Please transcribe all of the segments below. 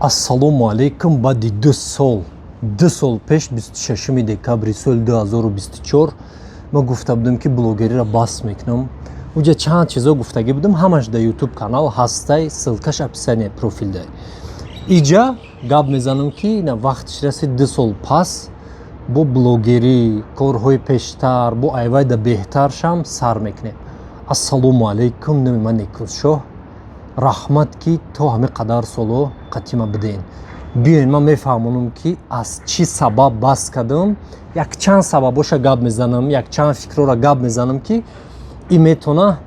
Ассалому алейкум. Баъди 2 сол пеш 26 декабри соли 2024 ма гуфта будам ки блогериро бас мекунам. уҷа чанд чизо гуфтагӣ будам, ҳамаш дар ютуб канал ҳастай, ссилкаш описание профил дай. Иҷа гап мезанам ки на вақтиш раси 2 сол пас бо блогерӣ, корҳои пештар, бо айвай да беҳтар шам сар мекунем. Ассалому алейкум, нами ман Никусшоҳ. Раҳмат ки то ҳами қадар соло қатима биден. Биёин ман мефаҳмонам ки аз чӣ сабаб бас кардам. Якчанд сабабоша гап мезанам, якчанд фикрора гап мезанам ки ин метавона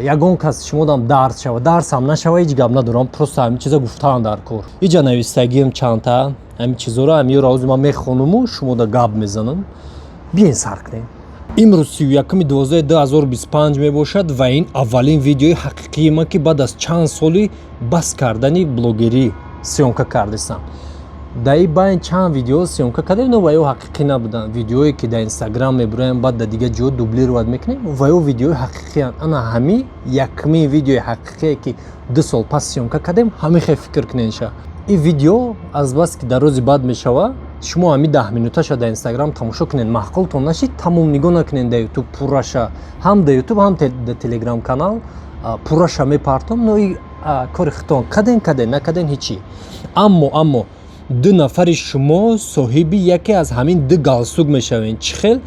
ягон кас шумодам дарс шава. Дарсам нашава, ҳеҷ гап надорам, просто ҳамин чиза гуфтаам дар кор. Иҷа навистагиам чандта ҳамин чизоро ҳамиёро ҳозир ман мехонаму шумода гап мезанам. Биёин сар кунем. имрӯз 31-12-2025 мебошад ва ин аввалин видеои ҳақиқии ман ки баъд аз чанд соли бас кардани блогерӣ сёмка кардастам. Дар ин байн чанд видео сёмка кардем, но ва ё ҳақиқӣ набуданд. Видеое ки дар инстаграм мебураем, баъд дар дигар ҷо дублировать мекунем, ва ё видеои ҳақиқиянд. Ана ҳами якмин видеои ҳақиқие ки 2 сол пас сёмка кардем, ҳамин хел фикр куненша. ин видео аз баси ки дар рӯзи баъд мешава, шумо ҳами 10 минуташа дар инстаграм тамошо кунед, маҳқултон нашид, тамом нигоҳ накунед дар ютуб пурраша. Ҳам дар ютуб, ҳам дар телеграм канал пурраша мепартом, но ин кори хитон каден накаден ҳичи. Аммо 2 нафари шумо соҳиби яке аз ҳамин 2 галстук мешавен. Чӣ хел?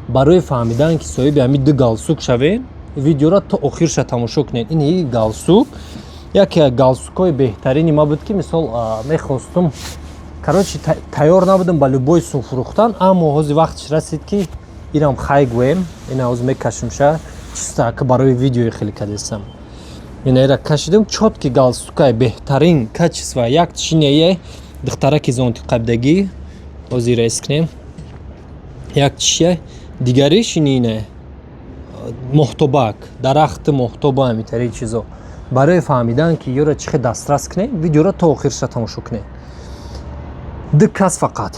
Барои фаҳмидан ки соҳиби ҳамин 2 галстук шавен, видеоро то охирша тамошо кунед. Ин галстук яке аз галстукҳои беҳтарини ма буд ки мисол мехостум, короче тайёр набудам ба любой су фурӯхтан, аммо ҳозир вақтиш расид ки инам хай гӯем. Ина ҳозир мекашимша, чиста ки барои видеои хеле кадестам. Инаира кашидам, чотки галстукаи беҳтарин качества. Як тишине духтараки зонтиқабдагӣ, ҳозир эскнем. Як тишия, дигари шинине моҳтобак, дарахти моҳтоба, ҳамитари чизо. Барои фаҳмидан ки ёро чӣ хел дастрас кунем, видеоро то охирша тамошо кунем. 2 кас фақат.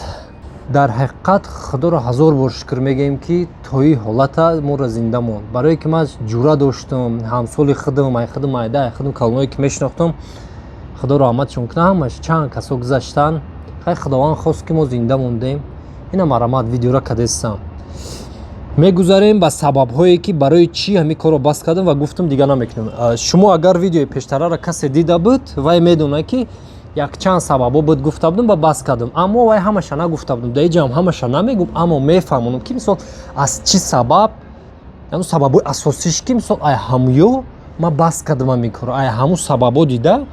Дар ҳақиқат худоро ҳазор бор шукр мегӯем ки то ин ҳолата моро зинда монд. Барое ки ман ҷура доштам, ҳамсоли худам, айда калоное ки мешинохтам, худо раҳматшон кунад, ҳамаш чанд касо гузаштанд. Хай худованд хост ки мо зинда мондем. Ина марамат видеоро кадестам. мегузарем ба сабабҳое ки барои чӣ ҳамин корро бас кардам ва гуфтам дига намекунам. Шумо агар видеои пештараро касе дида буд, вай медонад ки якчанд сабабо буд гуфта будам ва бас кардам, аммо вай ҳамаша нагуфта будам. Дар ин ҷам ҳамаша намегум, аммо мефаҳмонам ки мисол аз чӣ сабаб, сабабҳои асосиш ки мисол ай ҳамуё ман бас кардам ҳамин корро, ай ҳамун сабабо дида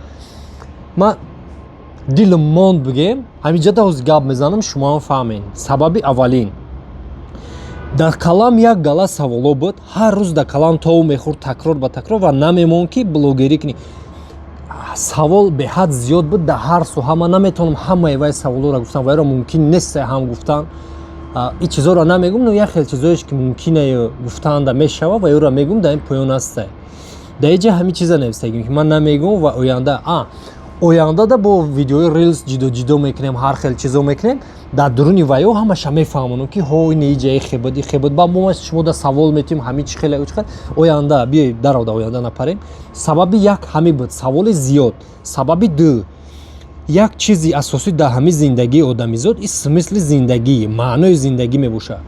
ман дилам монд бигем. ҳамин ҷада ҳозир гап мезанам, шумоам фаҳмед. Сабаби аввалин, дар калам як гала саволо буд, ҳар рӯз дар калам тову мехӯрд такрор ба такрор ва намемонд ки блогерӣ кунӣ. Савол беҳад зиёд буд дар ҳар соҳа. Ман наметавонам ҳамаи вай саволоро гуфтан, вайро мумкин нест ҳам гуфтан. ин чизоро намегум, но як хел чизоеш ки мумкина гуфтаанда мешава ва ёро мегум, дар ин поён аста. Дар ин ҷа ҳамин чиза навистагим ки ман намегум ва оянда бо видеои рилс ҷидо мекунем, ҳар хел чизо мекунем. Дар дуруни вайо ҳамаша мефаҳмонам ки ин иҷа хебуд ба мо шумо да савол метавим ҳамин чӣ хел оянда биёй дарода оянда напарем. Сабаби як ҳамин буд, саволи зиёд. Сабаби 2, як чизи асосӣ дар ҳамин зиндагии одамизод ин смисли зиндагӣ, маънои зиндагӣ мебошад.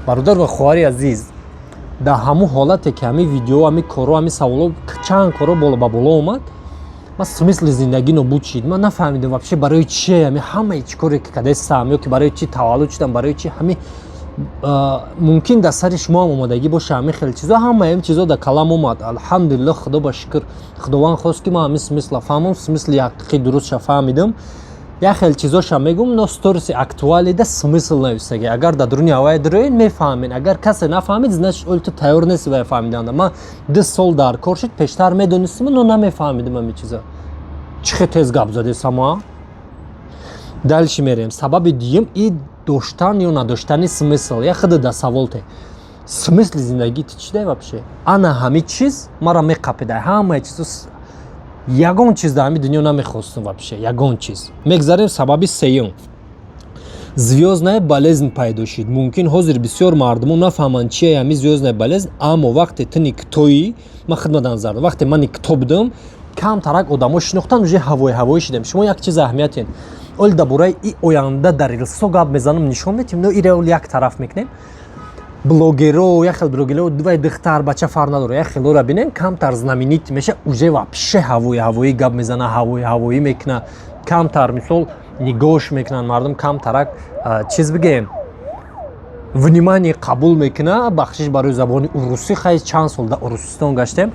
Бародар ва хоҳари азиз, дар ҳамун ҳолате ки ҳамин видео, ҳамин корро, ҳамин саволо, чанд корро ба боло омад, ман смисли зиндагӣ нобуд шид. Ман нафаҳмидам вообще барои чие ҳамаи чӣ коре ки кадестам, ё ки барои чӣ таваллуд шудам, барои чӣ ҳамин мумкин дар сари шумо ҳам омодагӣ боша ҳамин хел чизо, ҳамаи ин чизо дар калам омад. Алҳамдулиллаҳ, худо ба шукр. Худованд хост ки ман ҳамин смисла фаҳмам, смисли ҳақиқӣ дурустша фаҳмидам. Як хел чизоша мегум, но сториси актуалида смисл навистагӣ. Агар дар дуруни ҳавай дуроед мефаҳмед, агар касе нафаҳмид, значит оли ту тайёр нест вай фаҳмиданда. Ман 2 сол дар кор шуд, пештар медонистам, но намефаҳмидам ҳамин чиза. Чӣ хел тез гап задесам а? Дальше мерем. Сабаби дуюм ин доштан ё надоштани смисл. Я худ дар савол те. Смисли зиндагӣ ти чӣ дай вообще? Ана ҳамин чиз маро меқапида. Ҳамаи чиз ягон чиз дар ҳамин дунё намехостам вообще. Ягон чиз. Мегзарем сабаби сеюм. звёздная болезнь пайдо шид. Мумкин ҳозир бисёр мардумон нафаҳманд чия ҳамин звёздная болезнь, аммо вақте ту никтоӣ, ман хидмат назар дорам, вақте ман никто будам, камтарак одамо шинохтан уже ҳавои шидем. Шумо як чиз аҳамиятен оли дар бораи и оянда дар рилсо гап мезанам, нишон метим, но иро як тараф мекунем. Блогеро, як хел блогеро, вай духтар, бача фар надоре, як хелора бинем, камтар знаменит меша, уже вообще ҳавои гап мезана, ҳавои мекуна, камтар мисол нигоҳш мекунан мардум, камтарак чиз бигем внимание қабул мекуна, бахшиш барои забони урусӣ. хай чанд сол дар Урусистон гаштем,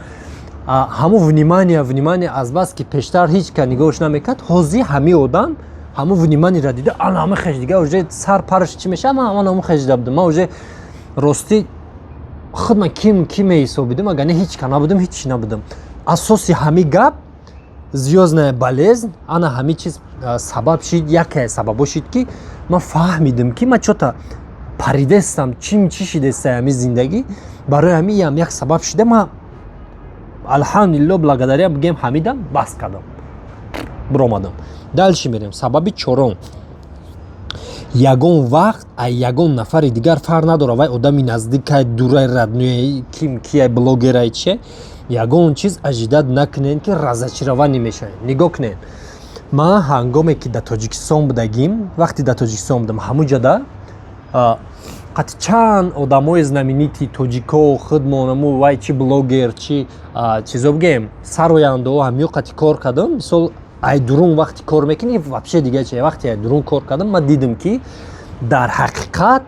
ҳамо внимание аз бас ки пештар ҳеч ка нигоҳш намекард, ҳозир ҳами одам ҳамо вниманиеро дида ана ҳама хеш дига уже сар парш чӣ меша, ман ҳама хеш дида будам, ман уже рости худ ман ким меҳисобидам, агар не ҳеч ка набудам, ҳеч чӣ набудам. Асоси ҳами гап звёздная болезнь, ана ҳами чиз сабаб шид, яке сабабо шид ки ман фаҳмидам ки ман чота паридестам, чӣ шидестам ҳами зиндагӣ, барои ҳами як сабаб шида, ман алҳамдулилло благодаря бигем ҳамидам, бас кардам, биромадам. Далши мерем. Сабаби чорум, ягон вақт ягон нафари дигар фарқ надора, вай одами наздикай, дурай, раднуяи, кияй, блогерай че, ягон чиз ажидат накунен ки разочарование мешавем. Нигоҳ кунен, ман ҳангоме ки дар Тоҷикистон будагим, вақти дар Тоҷикистон будам, ҳамуҷада қати чанд одамои знаменити тоҷико, худмонаму, вай чи блогер, чи чизо бигем, сарояндао ҳамиё қати кор кардам. Мисол айдурун вақти кор мекунӣ, вообще дига че, вақти айдурун кор кардам, ман дидам ки дар ҳақиқат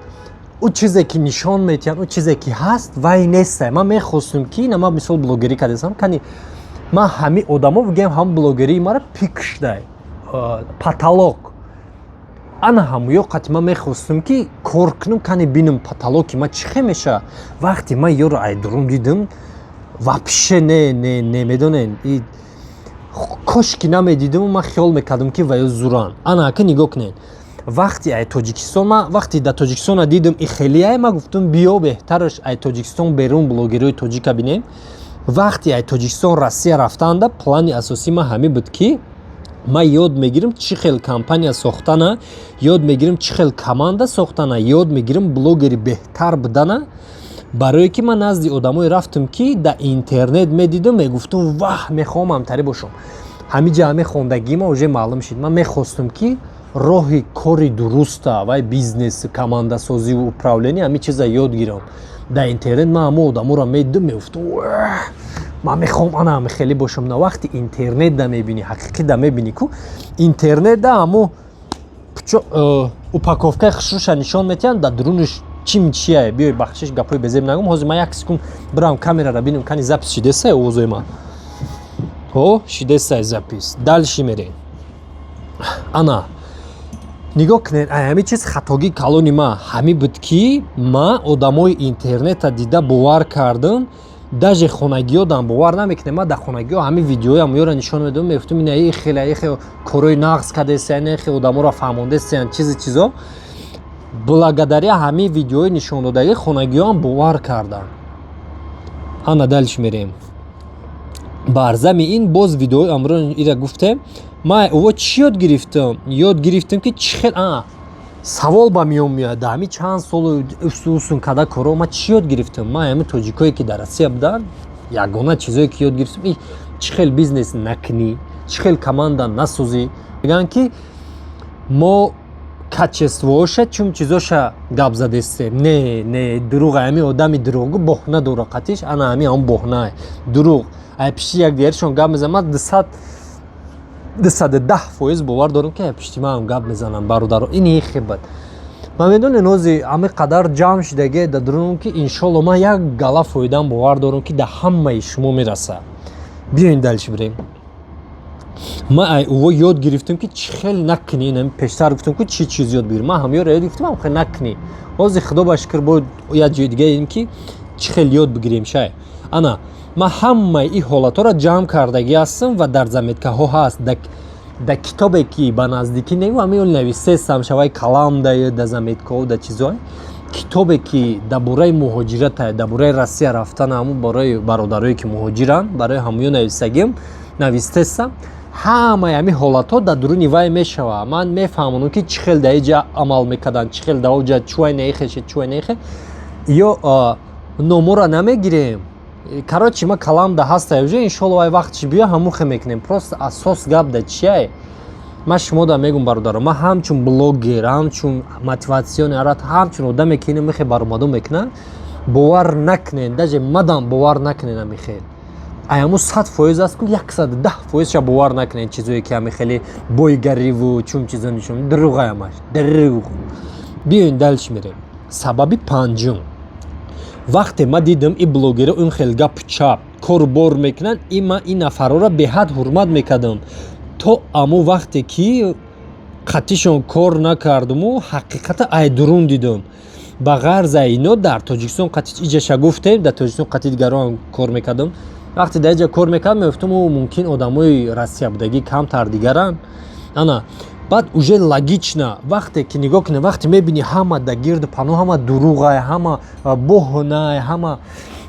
у чизе ки нишон метиҳанд, у чизе ки ҳаст, вай нестай. Ман мехостам ки на ман мисол блогерӣ кардам, кани ман ҳами одамо бигем ҳам блогерии мара пикшдай, потолок. Ана ҳамуё қати ман мехостам ки кор кунам, кани бинам потолоки ман чӣ хел меша. Вақти ман ёро айдурун дидам, вообще не медонен, кошки намедидам, ман хиёл мекардам ки ваё зуран. Ана ака нигоҳ кунен, вақти ай Тоҷикистон, ман вақти дар Тоҷикистон дидам и хелияй, ман гуфтам биё беҳтараш ай Тоҷикистон берун блогерои тоҷика бинем. Вақти ай Тоҷикистон Россия рафтанда, плани асосӣ ман ҳамин буд ки ман ёд мегирам чӣ хел компания сохтана, ёд мегирам чӣ хел команда сохтана, ёд мегирам блогери беҳтар будана, барое ки ман назди одамое рафтам ки дар интернет медидам, мегуфтам ваҳ мехоҳам ҳамтарӣ бошам. Ҳамиҷа ҳами хондагии ман уже маълум шид. Ман мехостам ки роҳи кори дуруста ва бизнес, командасозиву управление ҳамин чиза ёд гирам. Дар интернет ман ҳамо одаморо медидам, мегуфтам ман мехоҳам ана ҳами хеле бошам. На вақти интернет да мебинӣ, ҳақиқӣ да мебинӣ ку интернет да ҳамо упаковкаи хушруша нишон метиҳанд, дар дурунаш чия биёй бахшиш гапои безеб нагум. Ҳозир ман як секунд бирам камерара бинам, кани запис шидесай овозои ман. Шидесай запис. Далши мерем. Ана нигоҳ кунед, ҳамин чиз хатоги калони ман ҳамин буд ки ман одамои интернета дида бовар кардам, даже хонагиёдам бовар намекунем. Ман дар хонагиё ҳамин видеои ҳамуёро нишон медодам, мегуфтам ин хеле корои нағз кардесиян, хеле одаморо фаҳмондесиян, чизо. Благодаря ҳамин видеои нишондодагӣ хонагиёам бовар карданд. Ана далш мерем. Бар замми ин боз видеои амро ира гуфтем. Ман ово чӣ ёд гирифтам? Ёд гирифтам ки чӣ хел савол ба миён меояд. Ҳамин чанд сол усун када коро ман чӣ ёд гирифтам? Ман ҳамин тоҷикое ки дар Россия буданд, ягона чизое ки ёд гирифтам, чӣ хел бизнес накунӣ, чӣ хел команда насозӣ. Мегӯянд ки мо качествоша чум чизоша гап задестем. Не дурӯғ, ҳамин одами дурӯғгӯ боҳна дора қатиш, ана ҳамин ҳам боҳнае дурӯғ. Пишти якдигаришон гап мезанам, 210% бовар дорам ки пишти ман гап мезанам бародаро. Ин хебат. Ман медонем ҳозир ҳамин қадар ҷамъ шидаге дар дурум ки иншоалло ман як гала фоидаам бовар дорам ки дар ҳамаи шумо мераса. Биёин далш бирем. Ман ово ёд гирифтам ки чӣ хел накунӣ. Пештар гуфтам ки чӣ чиз ёд бигирӣ. Ман ҳамиёро ёд гирифтам, ҳам хел накунӣ. Ҳозир худо ба шукр бояд як ҷои дига дидем ки чӣ хел ёд бигирем шай. Ана ман ҳамаи ин ҳолатҳоро ҷамъ кардагӣ ҳастам ва дар заметкаҳо ҳаст. Дар китобе ки ба наздикӣ неву ҳамиён нависестам шавай калам дар заметкаҳо дар чизое. Китобе ки дар бораи муҳоҷирата, дар бораи Россия рафтана, ҳамун бораи бародарое ки муҳоҷиранд, барои ҳамуё нависагим, навистестам. ҳамаи ҳамин ҳолатҳо дар дуруни вай мешавад. ман мефаҳмонам ки чӣ хел дар иҷа амал мекарданд, чӣ хел дар оҷа чӯай нехеше, чӯай нехе. ё номоро намегирем, короче ма калам да ҳаста уже иншолло ай вақт чи биё ҳамун хе мекунем просто асос гап да чие ман шумо да мегум бародаро ман ҳамчун блогер ҳамчун мотиватсиони арат ҳамчун одаме ки ина мехе баромаду мекунад бовар накунед даже мадам бовар накунед амихел аяму 100% аст ку 110% ша бовар накунед чизое ки амихели бойгариву чун чизонишум друғ аямаш друғ биёин дальше мерем сабаби панҷум вақте ма дидам и блогера он хел гапчап корбор мекунанд има ин нафарора беҳад ҳурмат мекардам то аму вақте ки қатишон кор накардаму ҳақиқата айдурун дидам ба ғарза ино дар тоҷикистон қатиш иҷаша гуфтем дар тоҷикистон қатиш дигарон кор мекардам вақте дар иҷа кор мекардам мефтам мумкин одамои россия будагӣ камтар дигаранд ана баъд уже логично вақте ки нигоҳ кунем вақте мебини ҳама да гирду пано ҳама дуруғай ҳама боҳнай ҳама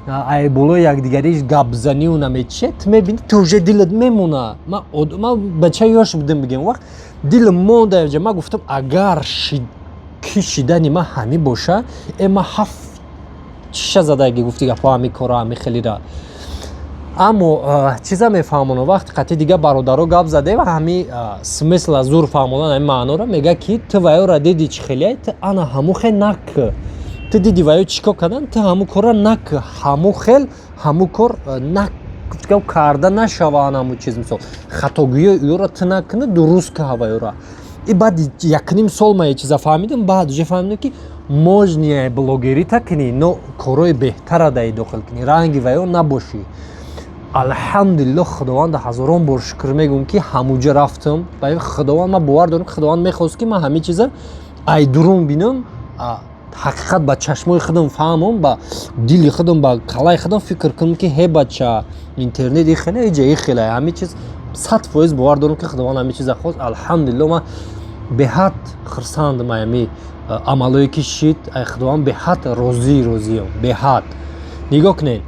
ай болои якдигари гапзанию намечет мебини ту уже дилат мемона ман бачаи ёш будам бигем вақт дилам монда яҷа ман гуфтам агар ки шидани ман ҳамин боша ма ҳафт чиша задаги гуфти гапҳо ҳами кора ҳами хелира аммо чиза мефаҳмона вақти қати дига бародаро гап заде ва ҳами смисл аз зур фаҳмодан ҳами маънора мега ки ту ваёра диди чӣ хелияй ту ана ҳаму хел накӣ ту диди ваё чӣ кор кардан ту ҳаму кора накӣ ҳаму хел ҳаму кор карда нашава ана ҳаму чиз мисол хатогӯи ёра ту накунӣ дуруст каҳа ваёра и баъд якним сол ман е чиза фаҳмидам баъд уже фаҳмидам ки можния блогерита кунӣ но корои беҳтара даи дохил кунӣ ранги ваё набошӣ алҳамдулиллоҳ худованда ҳазорон бор шукр мегӯям ки ҳамуҷа рафтам ба худованд ман бовар дорам ки худованд мехост ки ман ҳамин чиза айдурун бинам ҳақиқат ба чашмои худам фаҳмам ба дили худам ба калаи худам фикр кунам ки ҳе бача интернет и хеле иҷа и хеле ҳамин чиз 100% бовар дорам ки худованд ҳамин чиза хост алҳамдулиллоҳ ман беҳад хурсандам ами амалое ки шид ай худованд беҳад розиям беҳад нигоҳ кунед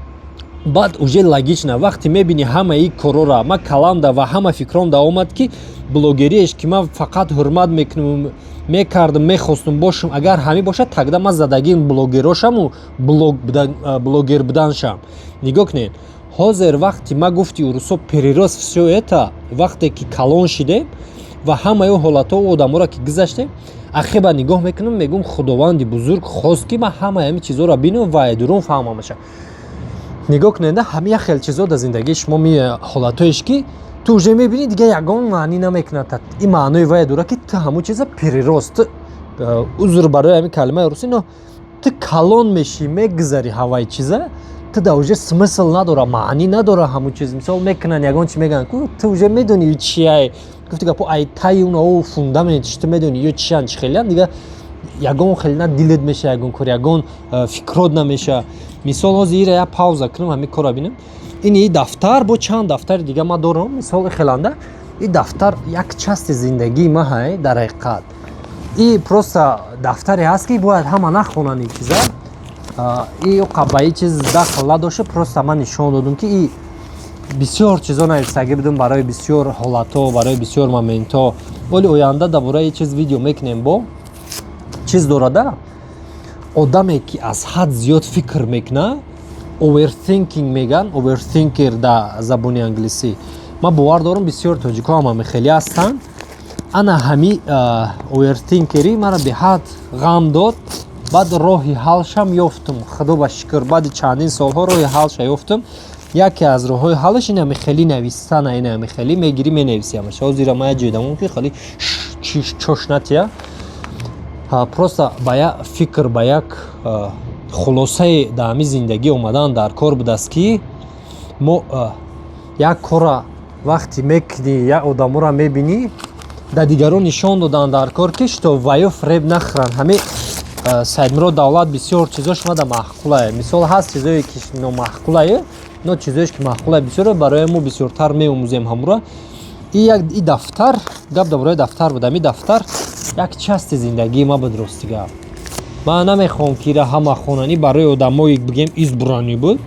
баъд уже логично вақте мебини ҳама и корора ман каламда ва ҳама фикрам да омад ки блогериеш ки ман фақат ҳурмат мекунам мекардам мехостум бошам агар ҳамин бошад тагда ман задагим блогерошаму блогер буданшам нигоҳ кунед ҳозир вақти ман гуфти урусо перерос всё это вақте ки калон шидем ва ҳамаи ҳолатҳо одаморо ки гузаштем ахиба нигоҳ мекунам мегӯм худованди бузург хост ки ман ҳамаи ҳамин чизҳоро бинам ва айдурун фаҳмамаша нигоҳ кунед ҳамин як хел чизҳо дар зиндагии шумо ми ҳолатҳоеш ки ту уже мебинӣ дига ягон маънӣ намекунад ин маънои вае дора ки ту ҳамун чиза перерос ту узр барои ҳамин калимаи русӣ но ту калон мешӣ мегузари ҳаваи чиза ту да уже смисл надора маънӣ надора ҳамун чиз мисол мекунанд ягон чи мегӯянд ку ту уже медонӣ чияй гуфти гапо ай таи уна фундаментиш ту медонӣ ё чиянд чӣ хелиянд дига ягон хелина дилет меша ягон кор ягон фикрот намеша мисол ҳозир ира як пауза кунам ҳамин кора бинам ини дафтар бо чанд дафтари дига ман дорам мисол хеланда и дафтар як части зиндагии ман ҳай дар ҳақиқат и просто дафтаре ҳаст ки бояд ҳама нахонанд ин чиза и ба ин чиз дахл надоша просто ман нишон додам ки и бисёр чизо нависагӣ будам барои бисёр ҳолатҳо барои бисёр моментҳо оли оянда дар бораи чиз видео мекунем бо чиз дорада одаме ки аз ҳад зиёд фикр мекуна overthinking меган overthinker да забони англисӣ ман бовар дорам бисёр тоҷикҳо ҳама хеле ҳастанд ана ҳами overthinkeri мара беҳад ғам дод баъд роҳи ҳалшам ёфтам худо ба шукр баъди чандин солҳо роҳи ҳалша ёфтам яке аз роҳҳои ҳалаш ин ҳамихелӣ навистана ин ҳамихелӣ мегирӣ менависӣ ҳамаша ҳозира ман як ҷойдамон ки хали чошнатия просто ба як фикр ба як хулосае дар ҳамин зиндагӣ омадан дар кор будааст ки мо як кора вақти мекунӣ як одаморо мебинӣ дар дигарон нишон додан дар кор ки то ваё фреб нахӯранд ҳамин сайдмурод давлат бисёр чизош мада маҳқулае мисол ҳаст чизое ки номаҳқулае но чизоеш ки маҳқулае бисёре барои мо бисёртар меомӯзем ҳамура и дафтар гап дар бораи дафтар буд ҳамин дафтар як части зиндагии ма буд ростига ман намехоҳам ки ира ҳама хонанӣ барои одамои бигем избранӣ буд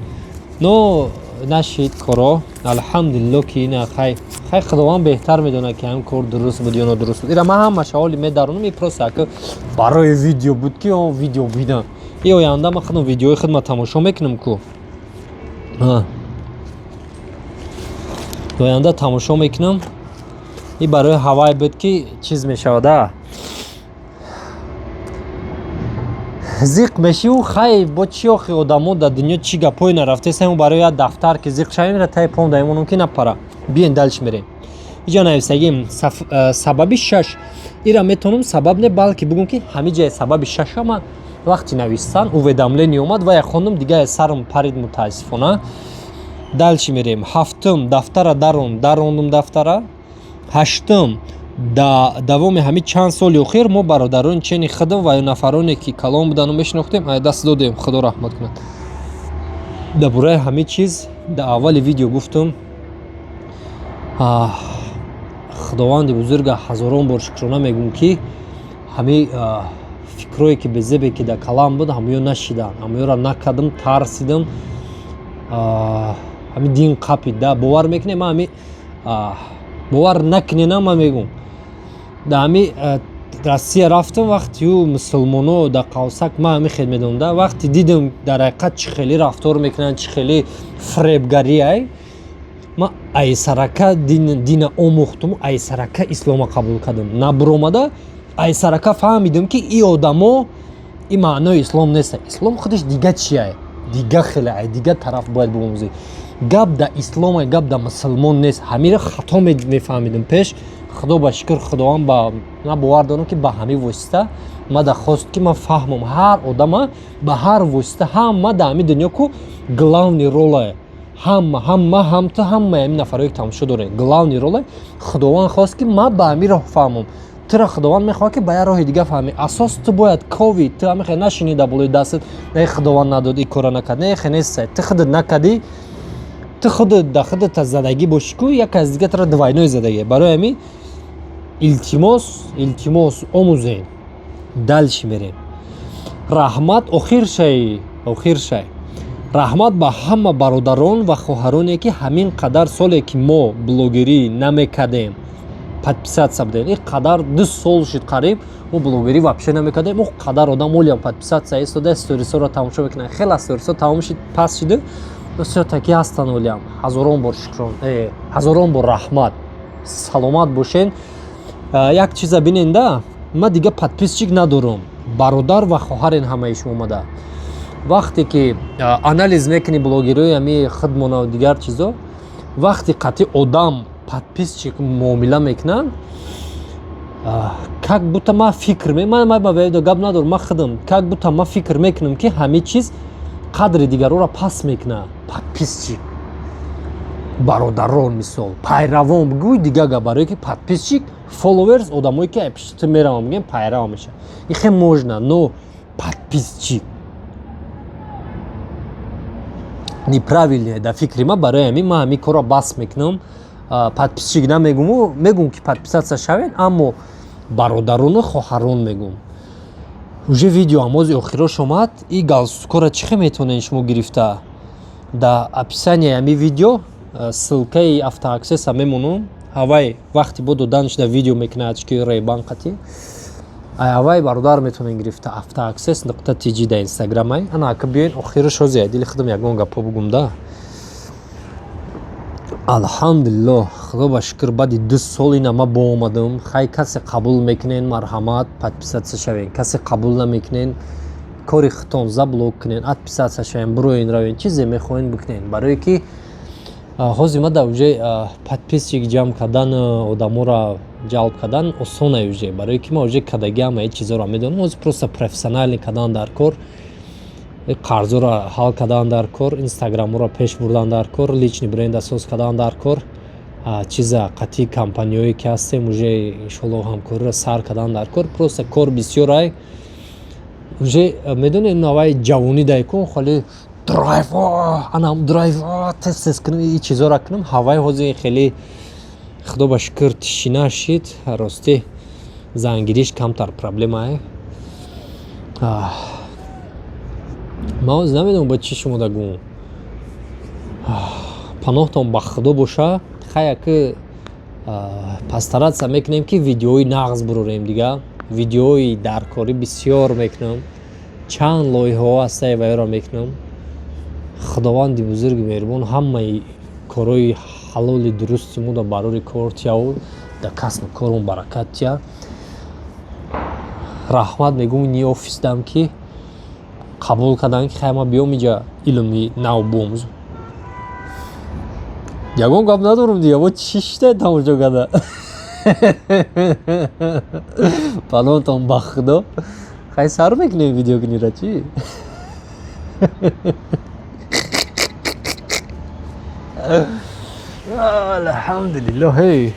но нашид коро алҳамдулиллоҳ ки ина хай худованд беҳтар медонад ки ҳамин кор дуруст буд ё нодуруст буд ира ман ҳамаша ҳоли медаронам и просто ака барои видео буд ки он видео бидам и оянда ман худам видеои худам тамошо мекунам ку доянда тамошо мекунам. И барои ҳавай буд ки чиз мешавада зиқ мешиву хай бо чи охи одамо да дунё чи гапой нарафте саҳм барои як дафтар ки зиқ шавем тай пом даимонам ки напара биен дальш мерем иҷо нависагим сабаби 6 ира метонам сабаб не балки бугум ки ҳами ҷае сабаби 6 ама вақти навистан уведомление омад ва як хондум дига сарм парид мутаассифона дальши мерем ҳафтум дафтара дарондум дафтара ҳаштум давоми ҳамин чанд соли охир мо бародарони чени хидм ва нафароне ки калон будану мешинохтем даст додем худо раҳмат кунад дар бораи ҳамин чиз дар аввали видео гуфтум худованди бузурга ҳазорон бор шукрона мегӯм ки ҳамин фикрое ки безебе ки дар калам буд ҳамиё нашидам ҳамиёро накардам тарсидам ҳамин дин қапид да бовар мекунем ман ҳамин бовар накунена ман мегӯм да ҳамин россия рафтам вақти ӯ мусулмоно дар қавсак ман ҳамин хел медонам да вақти дидам дар ҳақиқат чӣ хеле рафтор мекунанд чӣ хеле фребгарӣ ман айсарака дина омӯхтум айсарака ислома қабул кардам набуромада айсарака фаҳмидам ки ин одамо ин маънои ислом нест ислом худаш дига чия дига хеле дига тараф бояд бомӯзӣ гап да ислома гап да мусулмон нест ҳамира хато мефаҳмидам пеш худо ба шукр худованд ба ман бовар дорам ки ба ҳамин восита ман да хост ки ман фаҳмам ҳар одама ба ҳар восита ҳама да ҳамин дунё ку главни рола ҳам ту ҳама ҳамин нафарое ки тамошо дорем главни рола худованд хост ки ман ба ҳамин роҳ фаҳмам тура худованд мехоҳад ки ба як роҳи дига фаҳмӣ асос ту бояд ковид ту ҳамихе нашинида болои дастат не худованд надод ин кора накард не хенеса ту худат накардӣ ту худат да худата задагӣ бошӣ ку яке аз дига тура двойной задагӣ барои ҳамин илтимос омӯзем дальши мерем раҳмат охир шай раҳмат ба ҳама бародарон ва хоҳароне ки ҳамин қадар соле ки мо блогерӣ намекардем подписатсия будем ин қадар 2 сол шуд қариб мо блогерӣ вообще намекардем мо қадар одам олиам подписатсия истода сторисоро тамошо мекунам хеле сторисо тамом шуд пас шуду дӯстиё таки ҳастан олиам ҳазорон бор шукрон ҳазорон бор раҳмат саломат бошен як чиза бинен да ман дига подписчик надорам бародар ва хоҳарен ҳамаи шумо мада вақте ки анализ мекунӣ блогерии ҳами хидмона дигар чизо вақти қатъи одам подписчик муомила мекунанд как будто ман фикр гап надорам ман худам как будто ман фикр мекунам ки ҳамин чиз қадри дигароро пас мекунад подписчик бародарон мисол пайравон гӯй дига гап барое ки подписчик фолловерс одамое ки пиши ту меравам мегӯям пайрава меша ин хеле можно но подписчик неправильно дар фикри ман барои ҳамин ман ҳамин корро бас мекунам подписчик намегӯм мегӯм ки подписатсия шавед аммо бародарону хоҳарон мегӯм уже видео ҳамози охирош омад ин галстукора чӣ хел метавонед шумо гирифта дар описанияи ҳамин видео ссилкаи автоаксеса мемонам ҳавай вақти бо доданаш дар видео мекунад ки рейбан қатӣ ҳавай бародар метавонен гирифта автоаксес tg дар инстаграмай анака биёен охирош ҳозир дили худам ягон гапо бугум да алҳамдулиллоҳ худо ба шукр баъди 2 сол ина ман боомадам хай касе қабул мекунен марҳамат подписатсия шавен касе қабул намекунен кори худтон заблок кунен подписатсия шавен бироен равен чизе мехоҳен бикунен барое ки ҳозир мада уже подписчик ҷамъ кардан одаморо ҷалб кардан осона уже барое ки ман уже кардагӣ ҳамаи чизоро медонам ҳозир просто профессионалӣ кардан дар кор қарзоро ҳал кардан дар кор инстаграморо пеш бурдан дар кор личный бренд асос кардан дар кор чиза қатъи компаниҳое ки ҳастем уже иншоалло ҳамкориро сар кардан дар кор просто кор бисёр ай уже медонед наваи ҷавонӣ дайкун холи драйв анам драйв тез кунам ин чизоро кунам ҳавай ҳозир хеле худо ба шукр тишина шид рости зангириш камтар проблема ман ҳозир намедонам ба чӣ шумо дагум паноҳтон ба худо боша хая ки пастаратсия мекунем ки видеои нағз бурорем дига видеои даркорӣ бисёр мекунам чанд лоиҳаҳо ҳастаи вайро мекунам худованди бузурги меҳрибон ҳамаи корҳои ҳалоли дурусти муда барори кортяу да касбу корум баракатя раҳмат мегум ини офис дам ки қабул кадан ки хайма биём иҷа илми нав бомӯз ягон гап надорум дия во чӣ шидай тамошо када палонтон ба худо хай сар мекунем видеокунира чӣ الحمد لله.